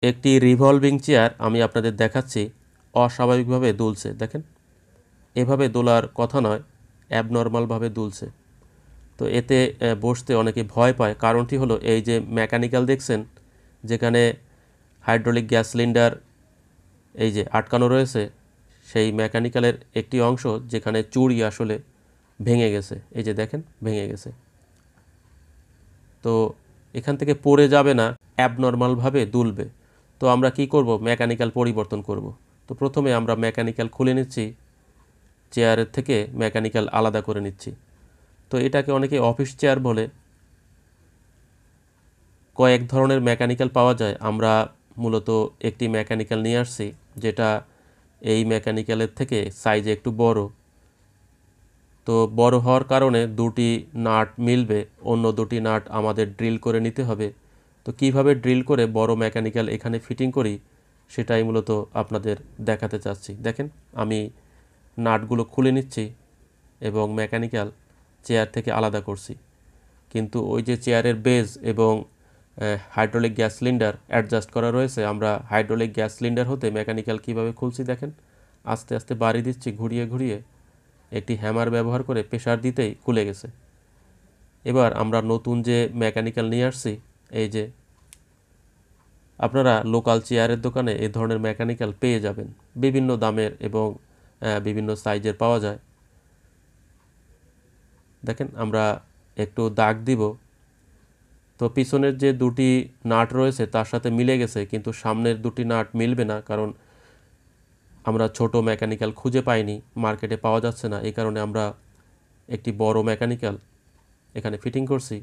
একটি revolving chair আমি আপনাদের দেখাচ্ছি অস্বাভাবিকভাবে দুলছে। দেখেন, এভাবে দোলার কথা নয়, অ্যাবনর্মালভাবে দুলছে। তো এতে বসতে অনেকে ভয় পায়। কারণটি হলো এই যে মেকানিক্যাল দেখছেন, যেখানে হাইড্রোলিক গ্যাস সিলিন্ডার এই যে আটকানো রয়েছে, সেই মেকানিক্যালের একটি অংশ যেখানে চুড়ি আসলে ভেঙে গেছে। এই যে দেখেন, ভেঙে গেছে। তো এখান থেকে পড়ে যাবে না, অ্যাবনর্মালভাবে দুলবে। তো আমরা কি করব? মেকানিক্যাল পরিবর্তন করব। তো প্রথমে আমরা মেকানিক্যাল খুলে নিচ্ছি, চেয়ারের থেকে মেকানিক্যাল আলাদা করে নিচ্ছি। তো এটাকে অনেকে অফিস চেয়ার বলে। কয়েক ধরনের মেকানিক্যাল পাওয়া যায়। আমরা মূলত একটি মেকানিক্যাল নিয়ে আসছি, যেটা এই মেকানিক্যালের থেকে সাইজে একটু বড়। তো বড় হওয়ার কারণে দুটি নাট মিলবে, অন্য দুটি নাট আমাদের ড্রিল করে নিতে হবে। তো কিভাবে ড্রিল করে বড় মেকানিক্যাল এখানে ফিটিং করি, সেটাই মূলত আপনাদের দেখাতে চাচ্ছি। দেখেন, আমি নাটগুলো খুলে নিচ্ছি এবং মেকানিক্যাল চেয়ার থেকে আলাদা করছি। কিন্তু ওই যে চেয়ারের বেজ এবং হাইড্রোলিক গ্যাস সিলিন্ডার অ্যাডজাস্ট করা রয়েছে, আমরা হাইড্রোলিক গ্যাস সিলিন্ডার হতে মেকানিক্যাল কিভাবে খুলছি দেখেন। আস্তে আস্তে বাড়ি দিচ্ছি, ঘুরিয়ে ঘুরিয়ে একটি হ্যামার ব্যবহার করে প্রেসার দিতেই খুলে গেছে। এবার আমরা নতুন যে মেকানিক্যাল নিয়ে আসছি, এই যে আপনারা লোকাল চেয়ারের দোকানে এই ধরনের মেকানিক্যাল পেয়ে যাবেন, বিভিন্ন দামের এবং বিভিন্ন সাইজের পাওয়া যায়। দেখেন, আমরা একটু দাগ দিব। তো পিছনের যে দুটি নাট রয়েছে তার সাথে মিলে গেছে, কিন্তু সামনের দুটি নাট মিলবে না, কারণ আমরা ছোট মেকানিক্যাল খুঁজে পাইনি, মার্কেটে পাওয়া যাচ্ছে না। এই কারণে আমরা একটি বড় মেকানিক্যাল এখানে ফিটিং করছি।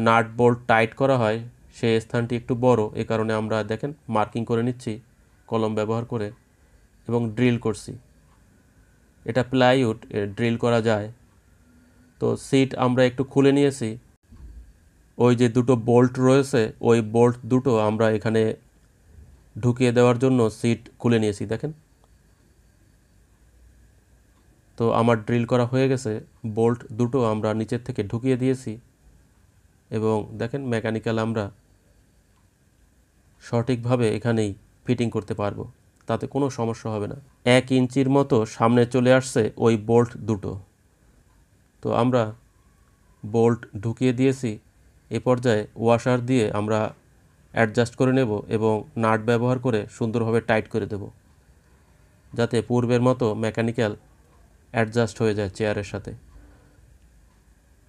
নাট বোল্ট টাইট করা হয়, সেই স্থানটি একটু বড়, এই কারণে আমরা দেখেন মার্কিং করে নিচ্ছি কলম ব্যবহার করে এবং ড্রিল করছি। এটা প্লাইউড, ড্রিল করা যায়। তো সিট আমরা একটু খুলে নিয়েছি। ওই যে দুটো বোল্ট রয়েছে, ওই বোল্ট দুটো আমরা এখানে ঢুকিয়ে দেওয়ার জন্য সিট খুলে নিয়েছি। দেখেন, তো আমার ড্রিল করা হয়ে গেছে। বোল্ট দুটো আমরা নিচের থেকে ঢুকিয়ে দিয়েছি এবং দেখেন মেকানিক্যাল আমরা সঠিকভাবে এখানেই ফিটিং করতে পারবো, তাতে কোনো সমস্যা হবে না। 1 ইঞ্চির মতো সামনে চলে আসছে ওই বোল্ট দুটো। তো আমরা বোল্ট ঢুকিয়ে দিয়েছি। এ পর্যায়ে ওয়াশার দিয়ে আমরা অ্যাডজাস্ট করে নেব এবং নাট ব্যবহার করে সুন্দরভাবে টাইট করে দেব, যাতে পূর্বের মতো মেকানিক্যাল অ্যাডজাস্ট হয়ে যায় চেয়ারের সাথে।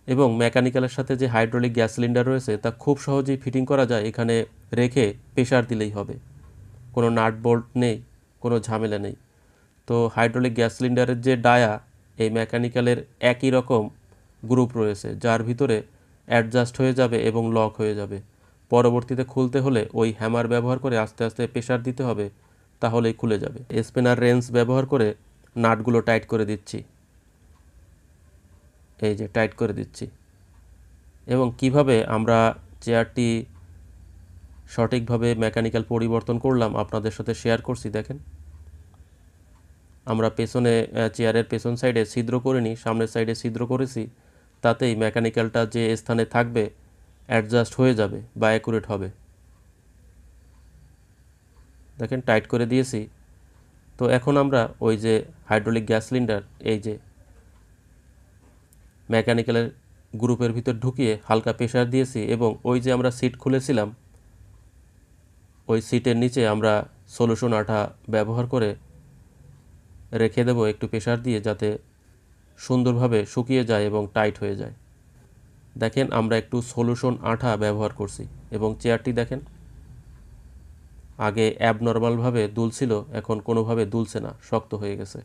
এবং মেকানিক্যালের সাথে যে হাইড্রোলিক গ্যাস সিলিন্ডার রয়েছে তা খুব সহজেই ফিটিং করা যায়। এখানে রেখে প্রেসার দিলেই হবে, কোনো নাট বোল্ট নেই, কোনো ঝামেলা নেই। তো হাইড্রোলিক গ্যাস সিলিন্ডারের যে ডায়া, এই মেকানিক্যালের একই রকম গ্রুপ রয়েছে, যার ভিতরে অ্যাডজাস্ট হয়ে যাবে এবং লক হয়ে যাবে। পরবর্তীতে খুলতে হলে ওই হ্যামার ব্যবহার করে আস্তে আস্তে প্রেসার দিতে হবে, তাহলেই খুলে যাবে। স্পিনার রেঞ্চ ব্যবহার করে নাটগুলো টাইট করে দিচ্ছি। এই যে টাইট করে দিচ্ছি। এবং কিভাবে আমরা চেয়ারটি সঠিকভাবে মেকানিক্যাল পরিবর্তন করলাম আপনাদের সাথে শেয়ার করছি। দেখেন, আমরা পেছনে চেয়ারের পেছন সাইডে ছিদ্র করিনি, সামনের সাইডে ছিদ্র করেছি। তাতেই মেকানিক্যালটা যে স্থানে থাকবে অ্যাডজাস্ট হয়ে যাবে বা অ্যাকুরেট হবে। দেখেন, টাইট করে দিয়েছি। তো এখন আমরা ওই যে হাইড্রোলিক গ্যাস সিলিন্ডার এই যে মেকানিক্যালের গ্রুপের ভিতর ঢুকিয়ে হালকা প্রেসার দিয়েছি এবং ওই যে আমরা সিট খুলেছিলাম, ওই সিটের নিচে আমরা সলিউশন আঠা ব্যবহার করে রেখে দেব একটু প্রেসার দিয়ে, যাতে সুন্দরভাবে শুকিয়ে যায় এবং টাইট হয়ে যায়। দেখেন, আমরা একটু সলিউশন আঠা ব্যবহার করছি এবং চেয়ারটি দেখেন আগে অ্যাবনর্মালভাবে দুলছিল, এখন কোনোভাবে দুলছে না, শক্ত হয়ে গেছে।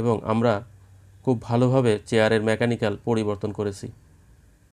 এবং আমরা খুব ভালোভাবে চেয়ারের মেকানিক্যাল পরিবর্তন করেছি।